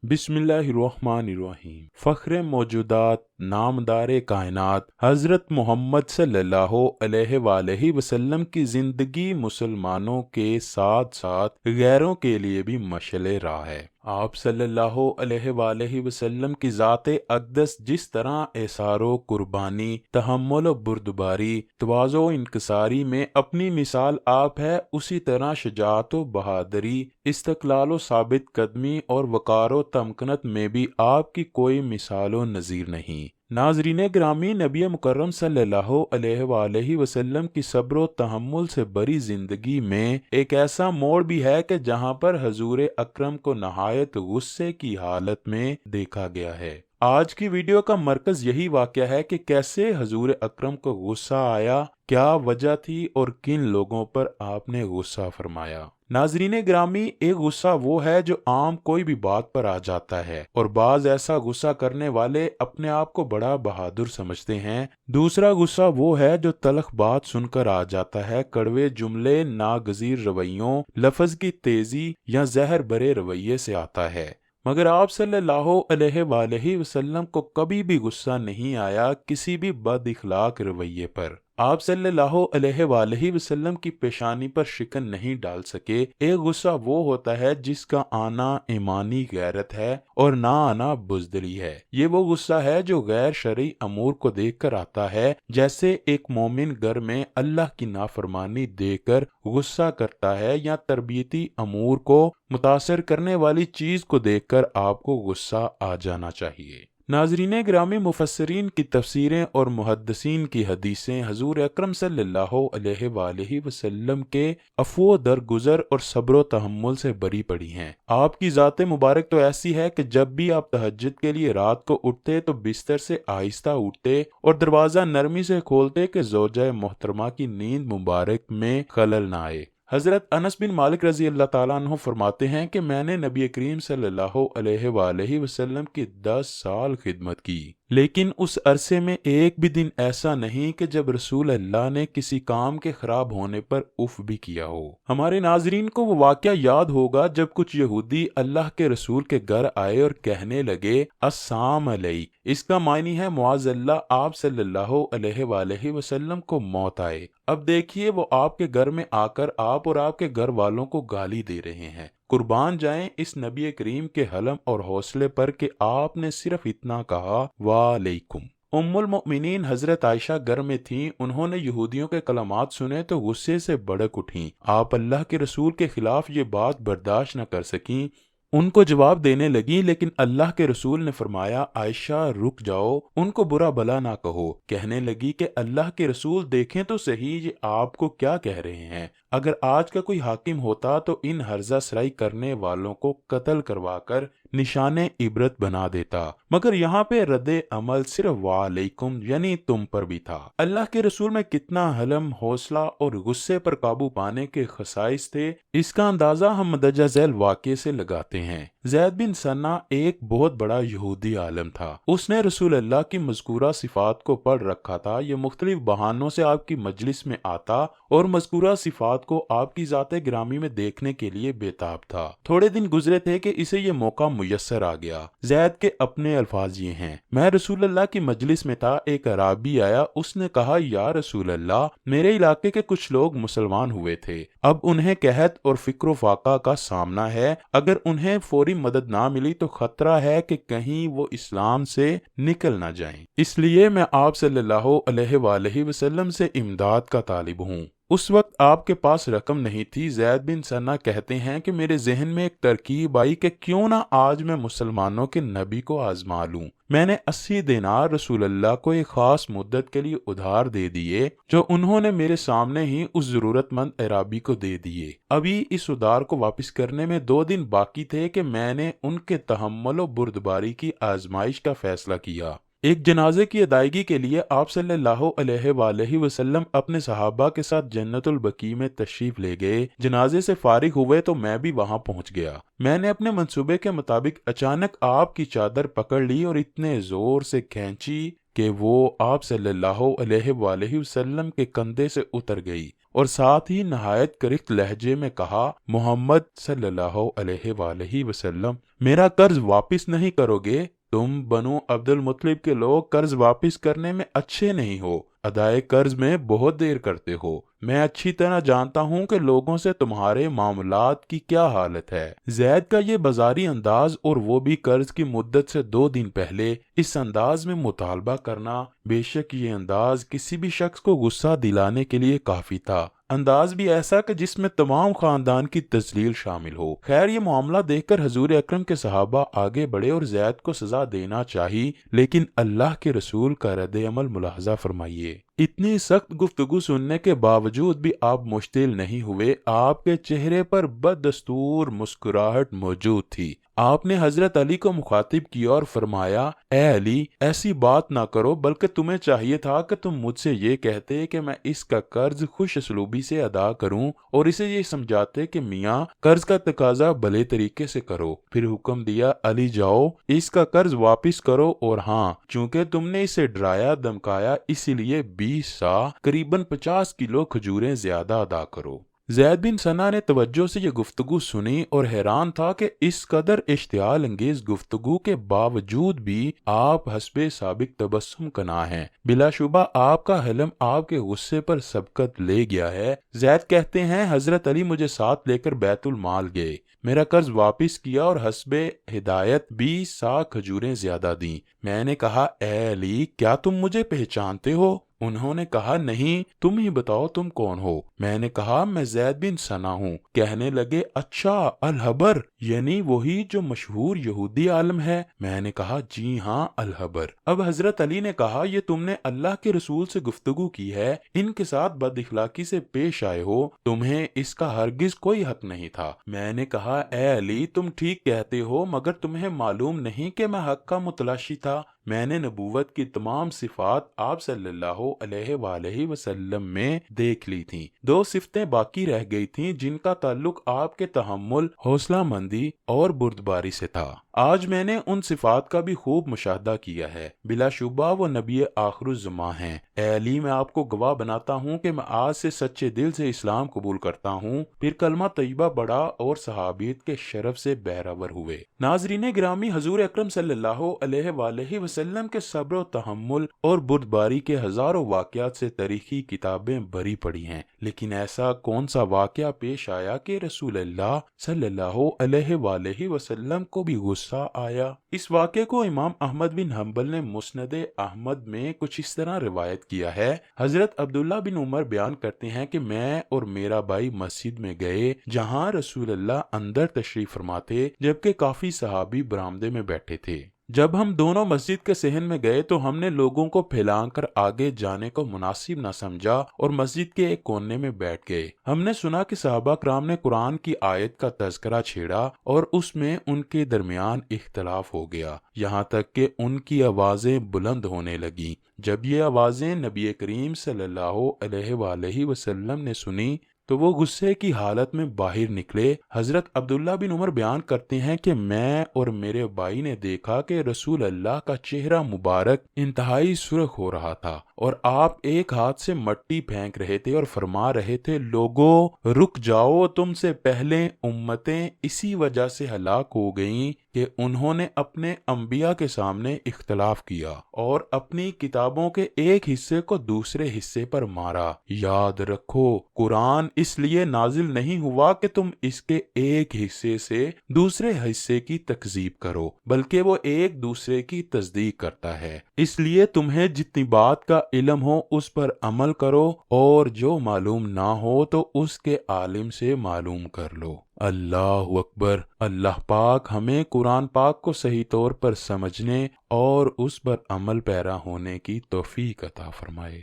बिस्मिल्लाहिर्रहमानिर्रहीम। फ़ख्र मौजूदात नामदार कायनात हज़रत मोहम्मद सल्लल्लाहु अलैहि वसल्लम की ज़िंदगी मुसलमानों के साथ साथ गैरों के लिए भी मशअल राह है। आप सल्लल्लाहु अलैहि वसल्लम की ज़ात अक़दस जिस तरह एसारो कुर्बानी, तहम्मुल व बुर्दबारी, तवाज़ो इनकिसारी में अपनी मिसाल आप है, उसी तरह शजाअत व बहादुरी, इस्तक़लाल व साबित कदमी और वक़ार व तमकनत में भी आपकी कोई मिसाल व नज़ीर नहीं। नाज़रीन ग्रामी, नबी मुकर्रम सल्लल्लाहु अलैहि वसल्लम की सब्र व तहम्मुल से बड़ी ज़िंदगी में एक ऐसा मोड़ भी है कि जहाँ पर हजूर अकरम को नहायत गुस्से की हालत में देखा गया है। आज की वीडियो का मरकज यही वाक़या है कि कैसे हजूर अकरम को गुस्सा आया, क्या वजह थी और किन लोगों पर आपने गुस्सा फरमाया। नाजरीन ग्रामी, एक गुस्सा वो है जो आम कोई भी बात पर आ जाता है और बाज ऐसा गुस्सा करने वाले अपने आप को बड़ा बहादुर समझते हैं। दूसरा गुस्सा वो है जो तलख बात सुनकर आ जाता है, कड़वे जुमले, नागजीर रवैयों, लफ्ज की तेजी या जहर भरे रवैये से आता है। मगर आप सल्लल्लाहु अलैहि वसल्लम को कभी भी गुस्सा नहीं आया किसी भी बद इखलाक रवैये पर। आप सल्लल्लाहु अलैहि वसल्लम की पेशानी पर शिकन नहीं डाल सके। एक गुस्सा वो होता है जिसका आना ईमानी गैरत है और ना आना बुज़दिली है। ये वो गुस्सा है जो गैर शरई अमूर को देखकर आता है, जैसे एक मोमिन घर में अल्लाह की नाफरमानी देखकर गुस्सा करता है या तरबियती अमूर को मुतासर करने वाली चीज को देखकर आपको गुस्सा आ जाना चाहिए। नाजरीन ग्रामी, मुफस्सिरीन की तफसीरें और मुहद्दिसीन की हदीसें हजूर अकरम सल्लल्लाहु अलैहि वसल्लम के अफ़्व दरगुजर और सब्र तहम्मुल से भरी पड़ी हैं। आपकी ज़ात मुबारक तो ऐसी है कि जब भी आप तहज्जुद के लिए रात को उठते तो बिस्तर से आहिस्ता उठते और दरवाज़ा नरमी से खोलते कि ज़ौजा मोहतरमा की नींद मुबारक में खलल न आए। हज़रत अनस बिन मालिक रज़ी अल्लाह ताला अन्हु फरमाते हैं कि मैंने नबी करीम सल्लल्लाहु अलैहि वसल्लम की 10 साल खिदमत की, लेकिन उस अरसे में एक भी दिन ऐसा नहीं कि जब रसूल अल्लाह ने किसी काम के खराब होने पर उफ भी किया हो। हमारे नाजरीन को वो वाक़या याद होगा जब कुछ यहूदी अल्लाह के रसूल के घर आए और कहने लगे अस्सलाम अलैक। इसका मायनी है मुआज़ल्लाह, आप सल्लल्लाहु अलैहि वसल्लम को मौत आए। अब देखिए, वो आपके घर में आकर आप और आपके घर वालों को गाली दे रहे हैं। कुर्बान जाएं इस नबी करीम के हलम और हौसले पर कि आपने सिर्फ इतना कहा वालेकुम। उम्मुल मोमिनीन हजरत आयशा घर में थीं। उन्होंने यहूदियों के कलमात सुने तो गुस्से से भड़क उठीं। आप अल्लाह के रसूल के खिलाफ ये बात बर्दाश्त न कर सकीं, उनको जवाब देने लगी, लेकिन अल्लाह के रसूल ने फरमाया आयशा रुक जाओ, उनको बुरा भला ना कहो। कहने लगी कि अल्लाह के रसूल देखें तो सही ये आपको क्या कह रहे हैं। अगर आज का कोई हाकिम होता तो इन हर्जा सराई करने वालों को कत्ल करवाकर निशाने इबरत बना देता, मगर यहाँ पे रद्दे अमल सिर्फ वालेकुम यानी तुम पर भी था। अल्लाह के रसूल में कितना हलम, हौसला और गुस्से पर काबू पाने के खसाइस थे, इसका अंदाजा हम मदजा झैल वाक़े से लगाते हैं। ज़ैद बिन सन्ना एक बहुत बड़ा यहूदी आलम था। उसने रसूल अल्लाह की मज़कूरा सिफात को पढ़ रखा था। ये मुख्तलिफ बहानों से आपकी मजलिस में आता और मज़कूरा सिफात को आपकी ज़ाते ग्रामी में देखने के लिए बेताब था। थोड़े दिन गुजरे थे कि इसे ये मौका मुयस्सर आ गया। ज़ैद के अपने अल्फाज ये हैं, मैं रसूल अल्लाह की मजलिस में था, एक अराबी आया, उसने कहा या रसूल अल्लाह, मेरे इलाके के कुछ लोग मुसलमान हुए थे, अब उन्हें कहत और फिक्र फाका का सामना है। अगर उन्हें फौरी मदद ना मिली तो खतरा है कि कहीं वो इस्लाम से निकल ना जाएं। इसलिए मैं आप सल्लल्लाहु अलैहि वसल्लम से इमदाद का तालिब हूँ। उस वक्त आपके पास रकम नहीं थी। ज़ैद बिन सन्ना कहते हैं कि मेरे जहन में एक तरकीब आई कि क्यों ना आज मैं मुसलमानों के नबी को आजमा लूं। मैंने 80 दिनार रसूल अल्लाह को एक खास मुद्दत के लिए उधार दे दिए, जो उन्होंने मेरे सामने ही उस जरूरतमंद अराबी को दे दिए। अभी इस उधार को वापस करने में 2 दिन बाकी थे कि मैंने उनके तहम्मुल व बुर्दबारी की आजमाइश का फैसला किया। एक जनाजे की अदायगी के लिए आप सल्लल्लाहु अलैहि वसल्लम अपने सहाबा के साथ जन्नतुल बकी में तशरीफ ले गए। जनाजे से फारिग हुए तो मैं भी वहां पहुंच गया। मैंने अपने मंसूबे के मुताबिक अचानक आपकी चादर पकड़ ली और इतने जोर से खींची कि वो आप सल्लल्लाहु अलैहि वसल्लम के कंधे से उतर गई اور ساتھ ہی نہایت کرخت لہجے میں کہا، محمد صلی اللہ علیہ وآلہ وسلم، میرا قرض واپس نہیں کرو گے؟ تم بنو عبد المطلب کے لوگ قرض واپس کرنے میں اچھے نہیں ہو، ادائے قرض میں بہت دیر کرتے ہو۔ میں اچھی طرح جانتا ہوں کہ لوگوں سے تمہارے معاملات کی کیا حالت ہے۔ زید کا یہ بازاری انداز، اور وہ بھی قرض کی مدت سے 2 دن پہلے، اس انداز میں مطالبہ کرنا، بے شک یہ انداز کسی بھی شخص کو غصہ دلانے کے لیے کافی تھا، انداز بھی ایسا کہ جس میں تمام خاندان کی تذلیل شامل ہو۔ خیر، یہ معاملہ دیکھ کر حضور اکرم کے صحابہ آگے بڑھے اور زید کو سزا دینا چاہی، لیکن اللہ کے رسول کا رد عمل ملاحظہ فرمائیے۔ اتنی سخت گفتگو سننے کے باوجود بھی آپ مشتعل نہیں ہوئے، آپ کے چہرے پر بدستور مسکراہٹ موجود تھی۔ آپ نے حضرت علی کو مخاطب کیا اور فرمایا، اے علی، ایسی بات نہ کرو، بلکہ تمہیں چاہیے تھا کہ تم مجھ سے یہ کہتے کہ میں اس کا قرض خوش اسلوبی سے ادا کروں، اور اسے یہ سمجھاتے کہ میاں قرض کا تقاضا بھلے طریقے سے کرو۔ پھر حکم دیا، علی جاؤ، اس کا قرض واپس کرو، اور ہاں، چونکہ تم نے اسے ڈرایا دمکایا، اسی لیے 20 سا قریباً 50 کلو کھجوریں زیادہ ادا کرو۔ زید بن ثنا نے توجہ سے یہ گفتگو سنی اور حیران تھا کہ اس قدر اشتعال انگیز گفتگو کے باوجود بھی آپ حسب سابق تبسم کنا ہیں۔ بلا شبہ آپ کا حلم آپ کے غصے پر سبقت لے گیا ہے۔ زید کہتے ہیں، حضرت علی مجھے ساتھ لے کر بیت المال گئے، میرا قرض واپس کیا اور حسب ہدایت 20 سا کھجوریں زیادہ دیں۔ میں نے کہا، اے علی، کیا تم مجھے پہچانتے ہو؟ انہوں نے کہا، نہیں، تم ہی بتاؤ تم کون ہو؟ میں نے کہا، میں زید بن ثنا ہوں۔ کہنے لگے، اچھا، الحبر، یعنی وہی جو مشہور یہودی عالم ہے؟ میں نے کہا، جی ہاں، الحبر۔ اب حضرت علی نے کہا، یہ تم نے اللہ کے رسول سے گفتگو کی ہے، ان کے ساتھ بد اخلاقی سے پیش آئے ہو، تمہیں اس کا ہرگز کوئی حق نہیں تھا۔ میں نے کہا، اے علی، تم ٹھیک کہتے ہو، مگر تمہیں معلوم نہیں کہ میں حق کا متلاشی تھا۔ میں نے نبوت کی تمام صفات آپ صلی اللہ علیہ وآلہ وسلم میں دیکھ لی تھیں۔ 2 صفتیں باقی رہ گئی تھیں جن کا تعلق آپ کے تحمل، حوصلہ مندی اور بردباری سے تھا۔ آج میں نے ان صفات کا بھی خوب مشاہدہ کیا ہے۔ بلا شبہ وہ نبی آخر الزماں ہیں۔ اے علی، میں آپ کو گواہ بناتا ہوں کہ میں آج سے سچے دل سے اسلام قبول کرتا ہوں۔ پھر کلمہ طیبہ بڑھا اور صحابیت کے شرف سے بہرور ہوئے۔ ناظرین گرامی، حضور اکرم صلی اللہ علیہ وآلہ وسلم کے صبر و تحمل اور بردباری کے ہزاروں واقعات سے تاریخی کتابیں بھری پڑی ہیں، لیکن ایسا کون سا واقعہ پیش آیا کہ رسول اللہ صلی اللہ علیہ وآلہ وسلم کو بھی غصہ آیا؟ اس واقعے کو امام احمد بن حنبل نے مسند احمد میں کچھ اس طرح روایت کیا ہے۔ حضرت عبداللہ بن عمر بیان کرتے ہیں کہ میں اور میرا بھائی مسجد میں گئے جہاں رسول اللہ اندر تشریف فرما تھے، جبکہ کافی صحابی برآمدے میں بیٹھے تھے۔ جب ہم دونوں مسجد کے صحن میں گئے تو ہم نے لوگوں کو پھیلا کر آگے جانے کو مناسب نہ سمجھا اور مسجد کے ایک کونے میں بیٹھ گئے۔ ہم نے سنا کہ صحابہ کرام نے قرآن کی آیت کا تذکرہ چھیڑا اور اس میں ان کے درمیان اختلاف ہو گیا، یہاں تک کہ ان کی آوازیں بلند ہونے لگیں۔ جب یہ آوازیں نبی کریم صلی اللہ علیہ وآلہ وسلم نے سنی تو وہ غصے کی حالت میں باہر نکلے۔ حضرت عبداللہ بن عمر بیان کرتے ہیں کہ میں اور میرے بھائی نے دیکھا کہ رسول اللہ کا چہرہ مبارک انتہائی سرخ ہو رہا تھا اور آپ ایک ہاتھ سے مٹی پھینک رہے تھے اور فرما رہے تھے، لوگوں، رک جاؤ، تم سے پہلے امتیں اسی وجہ سے ہلاک ہو گئیں کہ انہوں نے اپنے انبیاء کے سامنے اختلاف کیا اور اپنی کتابوں کے ایک حصے کو دوسرے حصے پر مارا۔ یاد رکھو، قرآن اس لیے نازل نہیں ہوا کہ تم اس کے ایک حصے سے دوسرے حصے کی تکذیب کرو، بلکہ وہ ایک دوسرے کی تصدیق کرتا ہے۔ اس لیے تمہیں جتنی بات کا علم ہو اس پر عمل کرو، اور جو معلوم نہ ہو تو اس کے عالم سے معلوم کر لو۔ اللہ اکبر۔ اللہ پاک ہمیں قرآن پاک کو صحیح طور پر سمجھنے اور اس پر عمل پیرا ہونے کی توفیق عطا فرمائے۔